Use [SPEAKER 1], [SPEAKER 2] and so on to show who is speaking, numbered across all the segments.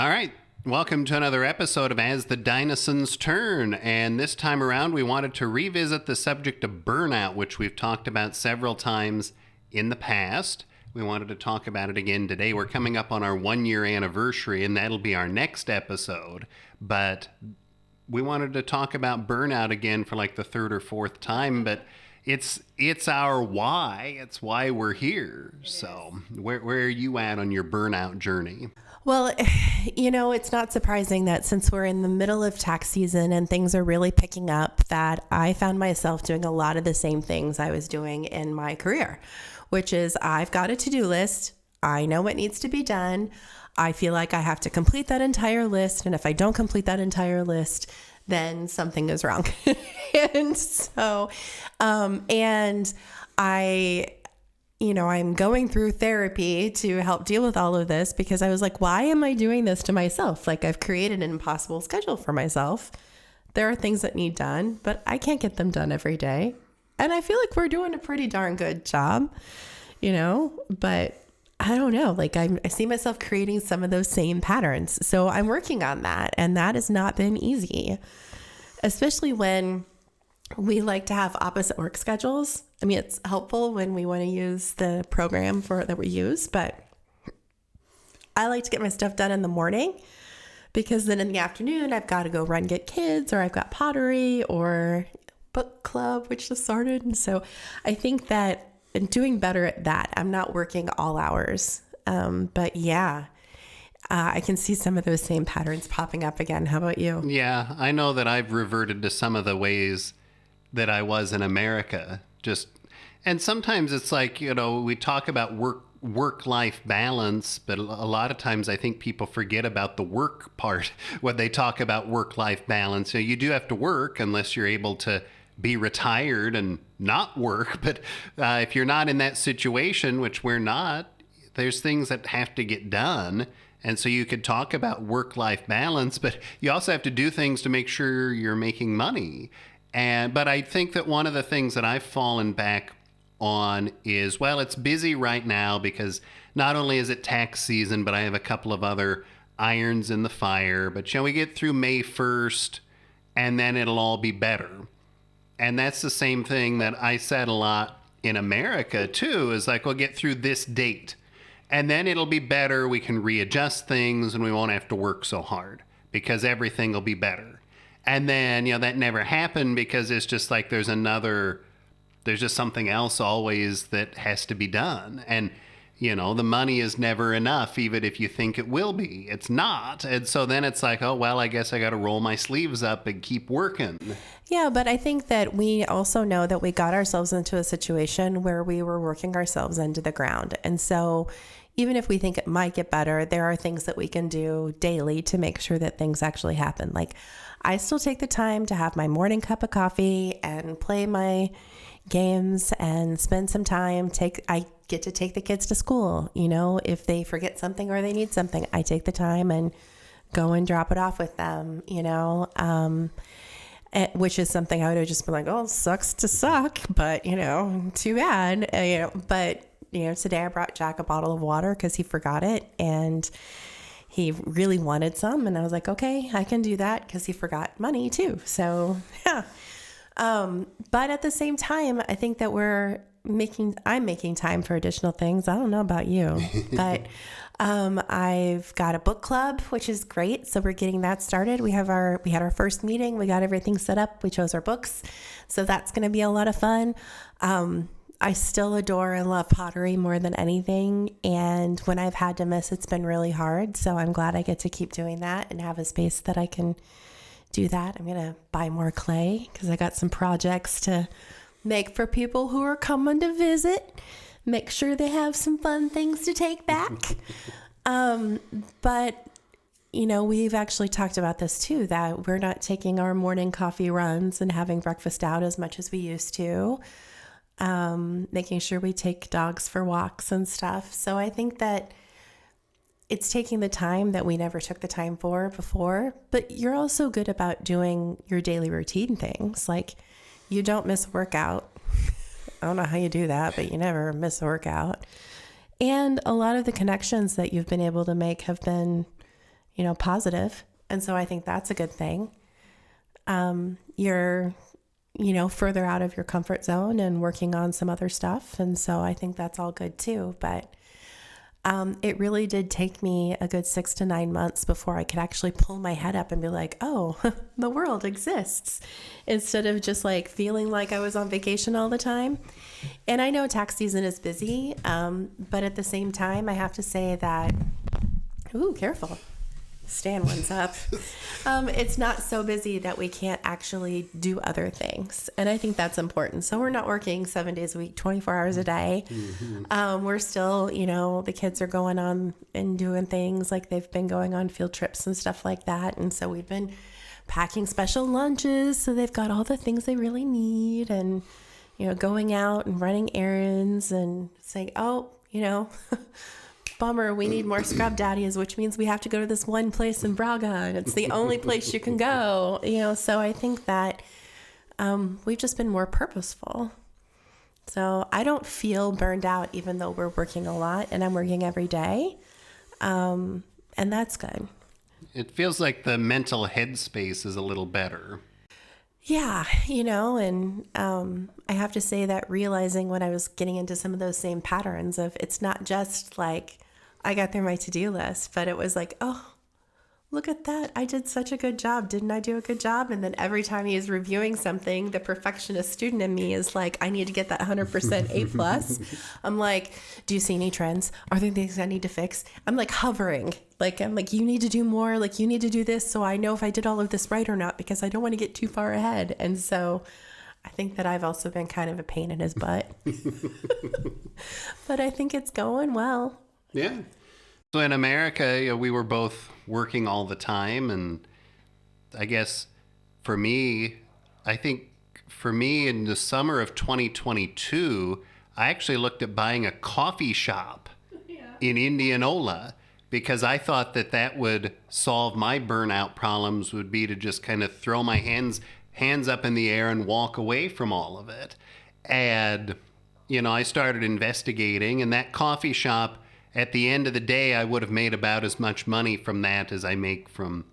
[SPEAKER 1] All right. Welcome to another episode of As the Dinosaurs Turn. And this time around, we wanted to revisit the subject of burnout, which we've talked about several times in the past. We wanted to talk about it again today. We're coming up on our 1-year anniversary, and that'll be our next episode. But we wanted to talk about burnout again for like the third or fourth time, but it's our why. It's why we're here. So where are you at on your burnout journey?
[SPEAKER 2] Well, it's not surprising that since we're in the middle of tax season and things are really picking up, that I found myself doing a lot of the same things I was doing in my career, which is I've got a to-do list. I know what needs to be done. I feel like I have to complete that entire list. And if I don't complete that entire list, then something is wrong. And so, I'm going through therapy to help deal with all of this because I was like, why am I doing this to myself? Like, I've created an impossible schedule for myself. There are things that need done, but I can't get them done every day. And I feel like we're doing a pretty darn good job, but I don't know. Like I see myself creating some of those same patterns. So I'm working on that. And that has not been easy, especially when we like to have opposite work schedules. I mean, it's helpful when we want to use the program that we use, but I like to get my stuff done in the morning because then in the afternoon, I've got to go run get kids, or I've got pottery or book club, which just started. And so I think that I'm doing better at that. I'm not working all hours. But yeah, I can see some of those same patterns popping up again. How about you?
[SPEAKER 1] Yeah, I know that I've reverted to some of the ways that I was in America. And sometimes it's like, we talk about work-life balance, but a lot of times I think people forget about the work part when they talk about work-life balance. So you do have to work unless you're able to be retired and not work. But if you're not in that situation, which we're not, there's things that have to get done. And so you could talk about work-life balance, but you also have to do things to make sure you're making money. But I think that one of the things that I've fallen back on is, well, it's busy right now because not only is it tax season, but I have a couple of other irons in the fire. But we get through May 1st and then it'll all be better. And that's the same thing that I said a lot in America too, is like, we'll get through this date and then it'll be better. We can readjust things and we won't have to work so hard because everything will be better. And then, that never happened because it's just like there's just something else always that has to be done. And, the money is never enough, even if you think it will be. It's not. And so then it's like, oh, well, I guess I got to roll my sleeves up and keep working.
[SPEAKER 2] Yeah, but I think that we also know that we got ourselves into a situation where we were working ourselves into the ground. And so even if we think it might get better, there are things that we can do daily to make sure that things actually happen. Like, I still take the time to have my morning cup of coffee and play my games and spend some time. I get to take the kids to school. If they forget something or they need something, I take the time and go and drop it off with them, which is something I would have just been like, oh, sucks to suck, but, too bad. But, today I brought Jack a bottle of water because he forgot it and he really wanted some. And I was like, okay, I can do that because he forgot money too. So, yeah. But at the same time, I think that I'm making time for additional things. I don't know about you, but, I've got a book club, which is great. So we're getting that started. We had our first meeting. We got everything set up. We chose our books. So that's going to be a lot of fun. I still adore and love pottery more than anything. And when I've had to miss, it's been really hard. So I'm glad I get to keep doing that and have a space that I can do that. I'm going to buy more clay because I got some projects to make for people who are coming to visit. Make sure they have some fun things to take back. But, we've actually talked about this too, that we're not taking our morning coffee runs and having breakfast out as much as we used to. Making sure we take dogs for walks and stuff. So I think that it's taking the time that we never took the time for before, but you're also good about doing your daily routine things. Like, you don't miss a workout. I don't know how you do that, but you never miss a workout. And a lot of the connections that you've been able to make have been positive. And so I think that's a good thing. You're, further out of your comfort zone and working on some other stuff. And so I think that's all good too. But it really did take me a good 6 to 9 months before I could actually pull my head up and be like, oh, the world exists, instead of just like feeling like I was on vacation all the time. And I know tax season is busy, but at the same time, I have to say that, ooh, careful. Stand one's up. It's not so busy that we can't actually do other things. And I think that's important. So we're not working 7 days a week, 24 hours a day. Mm-hmm. We're still, the kids are going on and doing things, like they've been going on field trips and stuff like that. And so we've been packing special lunches, so they've got all the things they really need, and, going out and running errands and saying, oh, bummer, we need more scrub daddies, which means we have to go to this one place in Braga, and it's the only place you can go. So I think that we've just been more purposeful. So I don't feel burned out, even though we're working a lot, and I'm working every day. And that's good.
[SPEAKER 1] It feels like the mental headspace is a little better.
[SPEAKER 2] Yeah, and I have to say that realizing when I was getting into some of those same patterns of, it's not just like I got through my to-do list, but it was like, oh, look at that. I did such a good job. Didn't I do a good job? And then every time he is reviewing something, the perfectionist student in me is like, I need to get that 100% A plus. I'm like, do you see any trends? Are there things I need to fix? I'm like hovering. I'm like, you need to do more. Like, you need to do this, so I know if I did all of this right or not, because I don't want to get too far ahead. And so I think that I've also been kind of a pain in his butt. But I think it's going well.
[SPEAKER 1] Yeah. So in America, we were both working all the time. And I guess for me, in the summer of 2022, I actually looked at buying a coffee shop in Indianola, because I thought that would solve my burnout problems, would be to just kind of throw my hands up in the air and walk away from all of it. And, I started investigating, and that coffee shop, at the end of the day, I would have made about as much money from that as I make from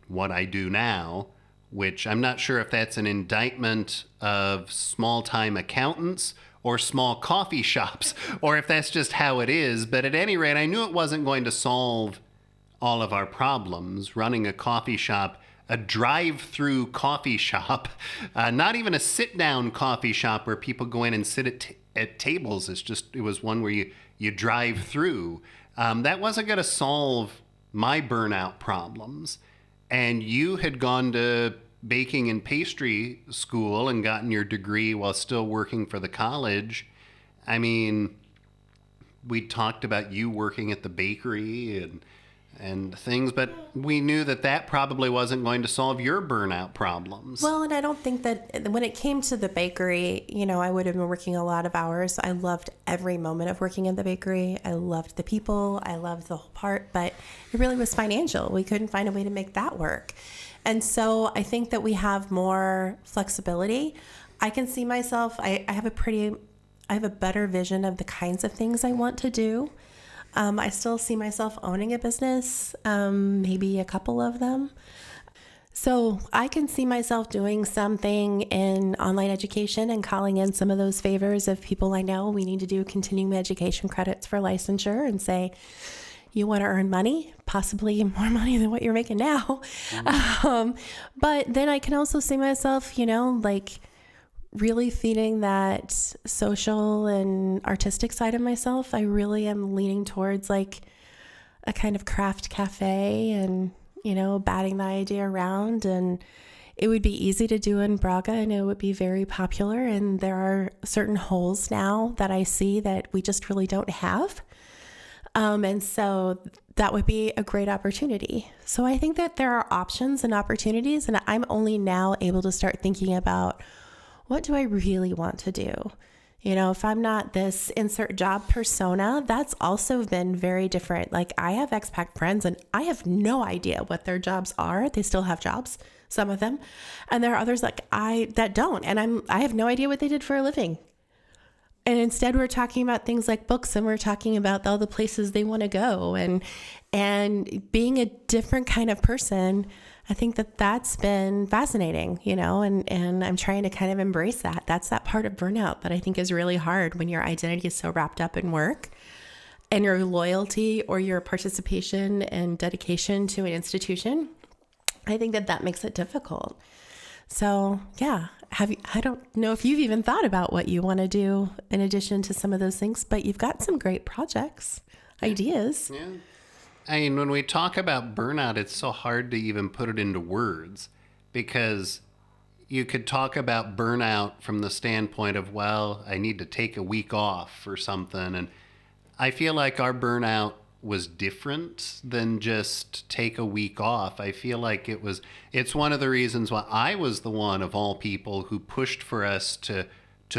[SPEAKER 1] what I do now, which I'm not sure if that's an indictment of small-time accountants or small coffee shops, or if that's just how it is. But at any rate, I knew it wasn't going to solve all of our problems. Running a coffee shop, a drive-through coffee shop, not even a sit-down coffee shop where people go in and sit at tables. It was one where you drive through. That wasn't going to solve my burnout problems. And you had gone to baking and pastry school and gotten your degree while still working for the college. I mean, we talked about you working at the bakery and things, but we knew that probably wasn't going to solve your burnout problems.
[SPEAKER 2] Well, and I don't think that when it came to the bakery, I would have been working a lot of hours. I loved every moment of working in the bakery. I loved the people. I loved the whole part, but it really was financial. We couldn't find a way to make that work. And so I think that we have more flexibility. I can see myself, I have a better vision of the kinds of things I want to do. I still see myself owning a business, maybe a couple of them. So I can see myself doing something in online education and calling in some of those favors of people I know. We need to do continuing education credits for licensure, and say, you want to earn money, possibly more money than what you're making now. Mm-hmm. But then I can also see myself, really feeding that social and artistic side of myself. I really am leaning towards like a kind of craft cafe and, batting the idea around. And it would be easy to do in Braga, and it would be very popular. And there are certain holes now that I see that we just really don't have. And so that would be a great opportunity. So I think that there are options and opportunities, and I'm only now able to start thinking about, what do I really want to do? If I'm not this insert job persona, that's also been very different. Like, I have expat friends and I have no idea what their jobs are. They still have jobs, some of them. And there are others that don't. And I have no idea what they did for a living. And instead we're talking about things like books, and we're talking about all the places they want to go, and being a different kind of person. I think that's been fascinating, and I'm trying to kind of embrace that. That's that part of burnout that I think is really hard when your identity is so wrapped up in work, and your loyalty or your participation and dedication to an institution. I think that makes it difficult. So yeah, I don't know if you've even thought about what you want to do in addition to some of those things, but you've got some great projects, ideas.
[SPEAKER 1] Yeah. I mean, when we talk about burnout, it's so hard to even put it into words, because you could talk about burnout from the standpoint of, well, I need to take a week off or something. And I feel like our burnout was different than just take a week off. I feel like it's one of the reasons why I was the one of all people who pushed for us to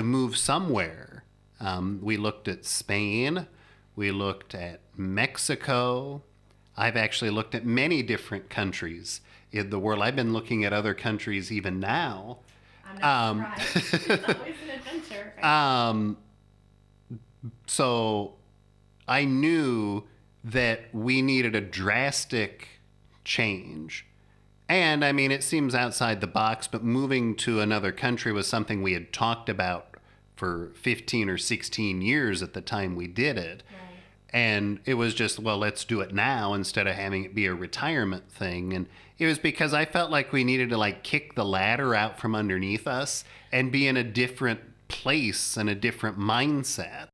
[SPEAKER 1] move somewhere. We looked at Spain, we looked at Mexico. I've actually looked at many different countries in the world. I've been looking at other countries even now.
[SPEAKER 2] I'm not surprised. It's always an adventure. Right?
[SPEAKER 1] So I knew that we needed a drastic change. And I mean, it seems outside the box, but moving to another country was something we had talked about for 15 or 16 years at the time we did it. Right. And it was just, well, let's do it now instead of having it be a retirement thing. And it was because I felt like we needed to like kick the ladder out from underneath us and be in a different place and a different mindset.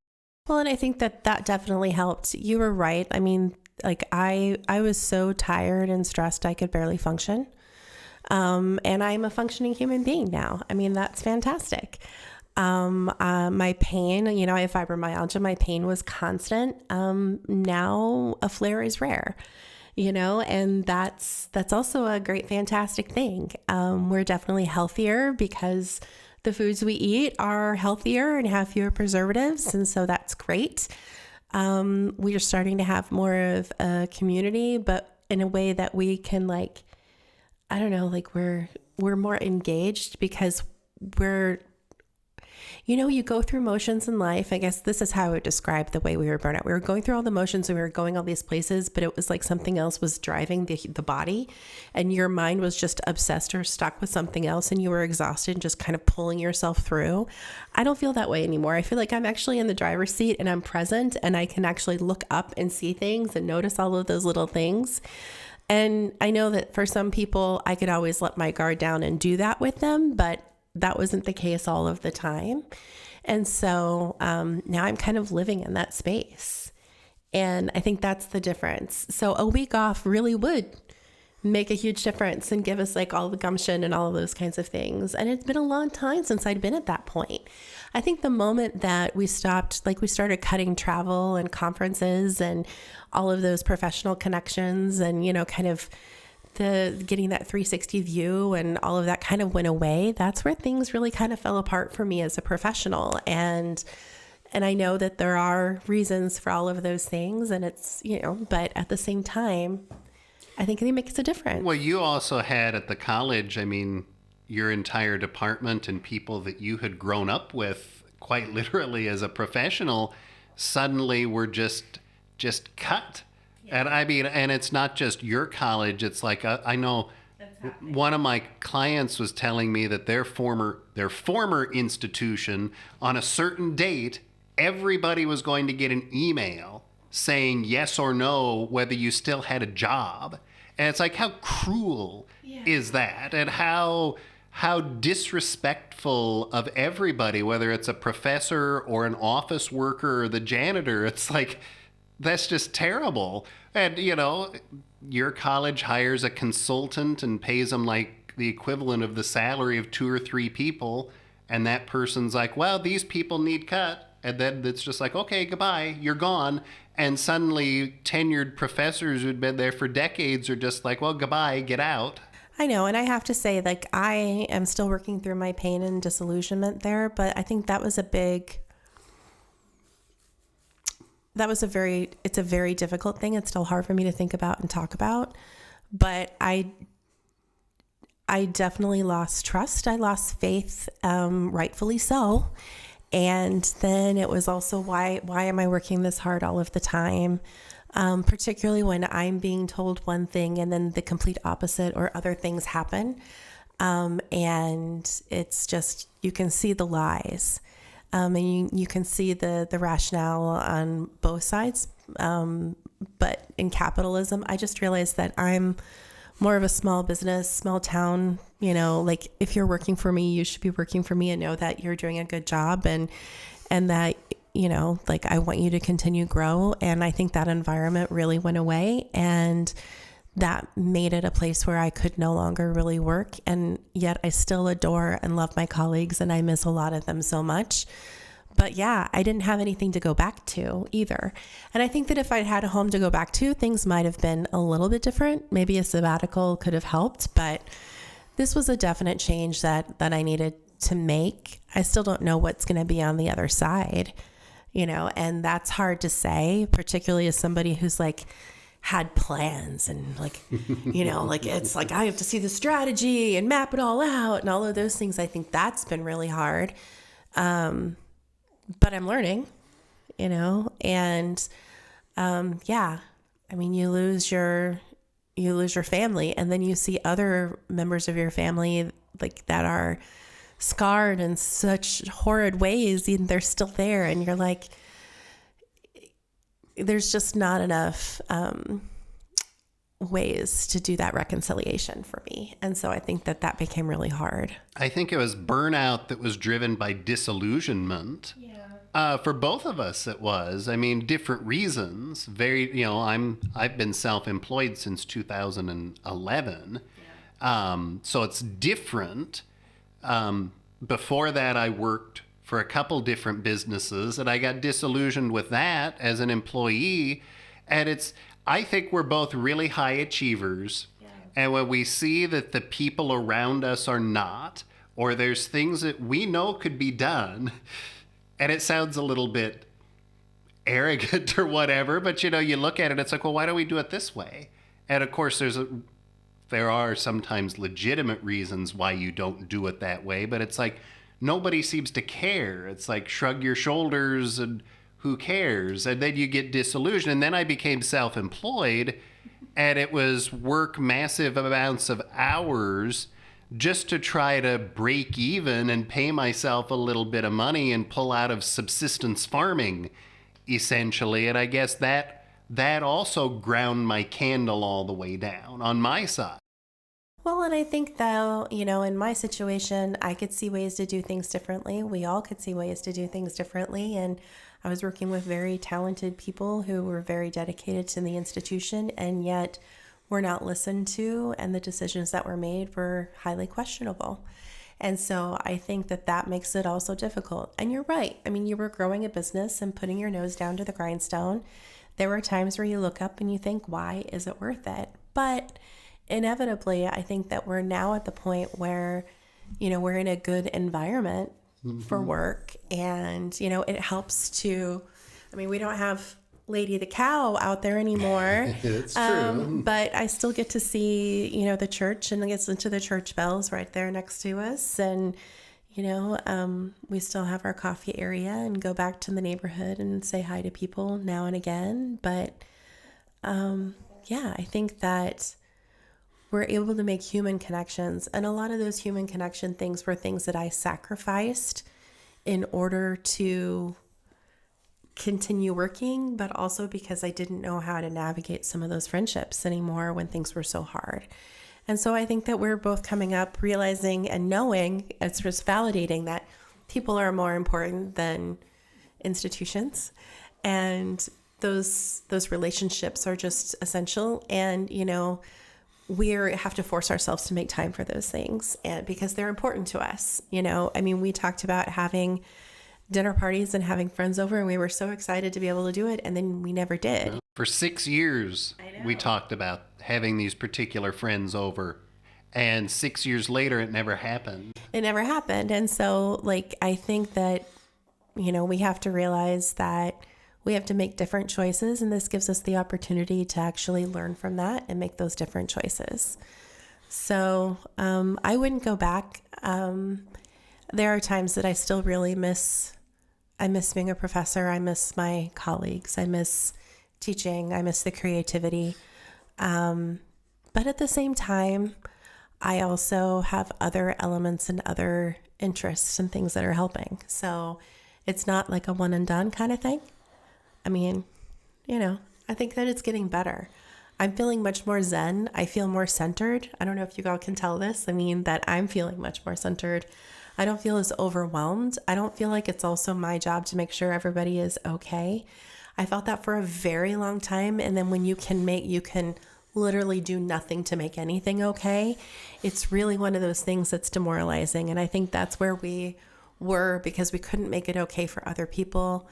[SPEAKER 2] Well, and I think that definitely helped. You were right. I mean, like I was so tired and stressed I could barely function. And I'm a functioning human being now. I mean, that's fantastic. My pain, I have fibromyalgia, my pain was constant. Now a flare is rare, and that's also a great, fantastic thing. We're definitely healthier because the foods we eat are healthier and have fewer preservatives. And so that's great. We are starting to have more of a community, but in a way that we can we're more engaged because you go through motions in life. I guess this is how I would describe the way we were burnt out. We were going through all the motions and we were going all these places, but it was like something else was driving the body, and your mind was just obsessed or stuck with something else, and you were exhausted and just kind of pulling yourself through. I don't feel that way anymore. I feel like I'm actually in the driver's seat and I'm present, and I can actually look up and see things and notice all of those little things. And I know that for some people, I could always let my guard down and do that with them, but that wasn't the case all of the time. And so now I'm kind of living in that space. And I think that's the difference. So a week off really would make a huge difference and give us like all the gumption and all of those kinds of things. And it's been a long time since I'd been at that point. I think the moment that we started cutting travel and conferences and all of those professional connections and, kind of getting that 360 view and all of that kind of went away. That's where things really kind of fell apart for me as a professional. And I know that there are reasons for all of those things, and it's, but at the same time, I think it makes a difference.
[SPEAKER 1] Well, you also had at the college, I mean, your entire department and people that you had grown up with quite literally as a professional suddenly were just cut. And I mean, and it's not just your college. It's like, I know one of my clients was telling me that their former institution on a certain date, everybody was going to get an email saying yes or no, whether you still had a job. And it's like, how cruel is that? And how disrespectful of everybody, whether it's a professor or an office worker or the janitor. It's like, that's just terrible. And, your college hires a consultant and pays them like the equivalent of the salary of 2 or 3 people. And that person's like, well, these people need cut. And then it's just like, okay, goodbye, you're gone. And suddenly tenured professors who'd been there for decades are just like, well, goodbye, get out.
[SPEAKER 2] I know. And I have to say, like, I am still working through my pain and disillusionment there. But I think that was it's a very difficult thing. It's still hard for me to think about and talk about, but I definitely lost trust. I lost faith, rightfully so. And then it was also, why am I working this hard all of the time? Particularly when I'm being told one thing and then the complete opposite or other things happen. And it's just, you can see the lies. And you can see the rationale on both sides. But in capitalism, I just realized that I'm more of a small business, small town, like if you're working for me, you should be working for me and know that you're doing a good job and that, like I want you to continue to grow. And I think that environment really went away, and that made it a place where I could no longer really work. And yet I still adore and love my colleagues, and I miss a lot of them so much. But yeah, I didn't have anything to go back to either. And I think that if I'd had a home to go back to, things might have been a little bit different. Maybe a sabbatical could have helped, but this was a definite change that I needed to make. I still don't know what's going to be on the other side, and that's hard to say, particularly as somebody who's like had plans and like, like it's like I have to see the strategy and map it all out and all of those things. I think that's been really hard. But I'm learning, and yeah, I mean, you lose your family, and then you see other members of your family like that are scarred in such horrid ways, and they're still there, and you're like, there's just not enough ways to do that reconciliation for me. And so I think that became really hard.
[SPEAKER 1] I think it was burnout that was driven by disillusionment. Yeah. For both of us, it was. I mean, different reasons. Very, I've been self-employed since 2011. Yeah. So it's different. Before that, I worked for a couple different businesses, and I got disillusioned with that as an employee. And I think we're both really high achievers. Yeah. And when we see that the people around us are not, or there's things that we know could be done, and it sounds a little bit arrogant or whatever, but you look at it, it's like, well, why don't we do it this way? And of course, there are sometimes legitimate reasons why you don't do it that way, but it's like, nobody seems to care. It's like, shrug your shoulders and who cares? And then you get disillusioned. And then I became self-employed, and it was work massive amounts of hours just to try to break even and pay myself a little bit of money and pull out of subsistence farming, essentially. And I guess that also ground my candle all the way down on my side.
[SPEAKER 2] Well, and I think though, in my situation, I could see ways to do things differently. We all could see ways to do things differently. And I was working with very talented people who were very dedicated to the institution, and yet were not listened to, and the decisions that were made were highly questionable. And so I think that makes it also difficult. And you're right. I mean, you were growing a business and putting your nose down to the grindstone. There were times where you look up and you think, why is it worth it? But inevitably, I think that we're now at the point where, we're in a good environment for work, and, it helps to, we don't have Lady the Cow out there anymore.
[SPEAKER 1] It's true.
[SPEAKER 2] But I still get to see, the church, and I get to listen to the church bells right there next to us. And, we still have our coffee area and go back to the neighborhood and say hi to people now and again. But, yeah, I think that we're able to make human connections. And a lot of those human connection things were things that I sacrificed in order to continue working, but also because I didn't know how to navigate some of those friendships anymore when things were so hard. And so I think that we're both coming up, realizing and knowing, it's just validating that people are more important than institutions. And those relationships are just essential. And, we have to force ourselves to make time for those things, and because they're important to us. We talked about having dinner parties and having friends over, and we were so excited to be able to do it, and then we never did.
[SPEAKER 1] For 6 years, we talked about having these particular friends over, and 6 years later, it never happened.
[SPEAKER 2] It never happened. And so, I think that, we have to realize that we have to make different choices, and this gives us the opportunity to actually learn from that and make those different choices. So I wouldn't go back. There are times that I still really miss I miss being a professor. I miss my colleagues. I miss teaching. I miss the creativity. But at the same time, I also have other elements and other interests and things that are helping. So it's not like a one and done kind of thing. I mean, I think that it's getting better. I'm feeling much more zen. I feel more centered. I don't know if you all can tell this. I mean, that I'm feeling much more centered. I don't feel as overwhelmed. I don't feel like it's also my job to make sure everybody is okay. I felt that for a very long time. And then when you can literally do nothing to make anything okay, it's really one of those things that's demoralizing. And I think that's where we were, because we couldn't make it okay for other people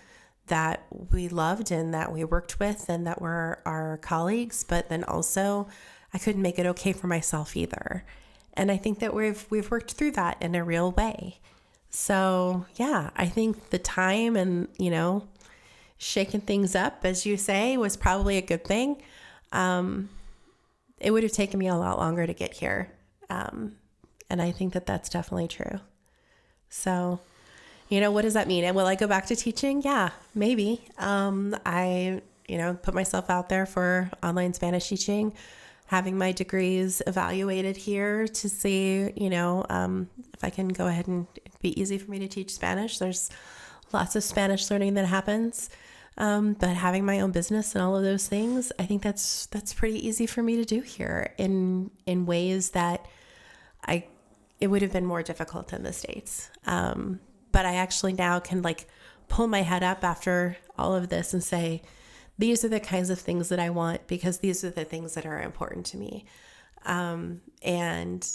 [SPEAKER 2] that we loved and that we worked with and that were our colleagues. But then also I couldn't make it okay for myself either. And I think that we've worked through that in a real way. So yeah, I think the time and, shaking things up, as you say, was probably a good thing. It would have taken me a lot longer to get here. And I think that that's definitely true. So, what does that mean? And will I go back to teaching? Yeah, maybe. I, put myself out there for online Spanish teaching, having my degrees evaluated here to see, if I can go ahead and it'd be easy for me to teach Spanish. There's lots of Spanish learning that happens. But having my own business and all of those things, I think that's pretty easy for me to do here in ways that it would have been more difficult in the States. But I actually now can pull my head up after all of this and say, these are the kinds of things that I want because these are the things that are important to me. And,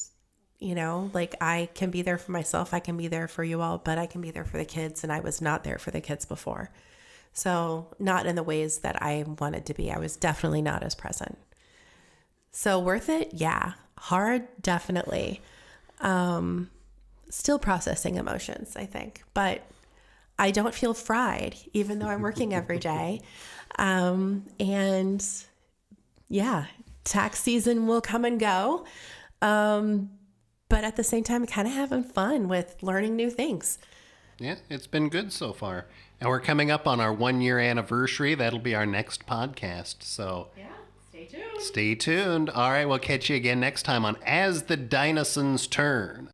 [SPEAKER 2] I can be there for myself. I can be there for you all, but I can be there for the kids. And I was not there for the kids before. So not in the ways that I wanted to be. I was definitely not as present. So worth it? Yeah. Hard? Definitely. Still processing emotions, I think, but I don't feel fried, even though I'm working every day. And yeah, tax season will come and go. But at the same time, kind of having fun with learning new things.
[SPEAKER 1] Yeah, it's been good so far. And we're coming up on our 1-year anniversary. That'll be our next podcast. So
[SPEAKER 2] yeah, stay tuned.
[SPEAKER 1] Stay tuned. All right, we'll catch you again next time on As the Dinosaurs Turn.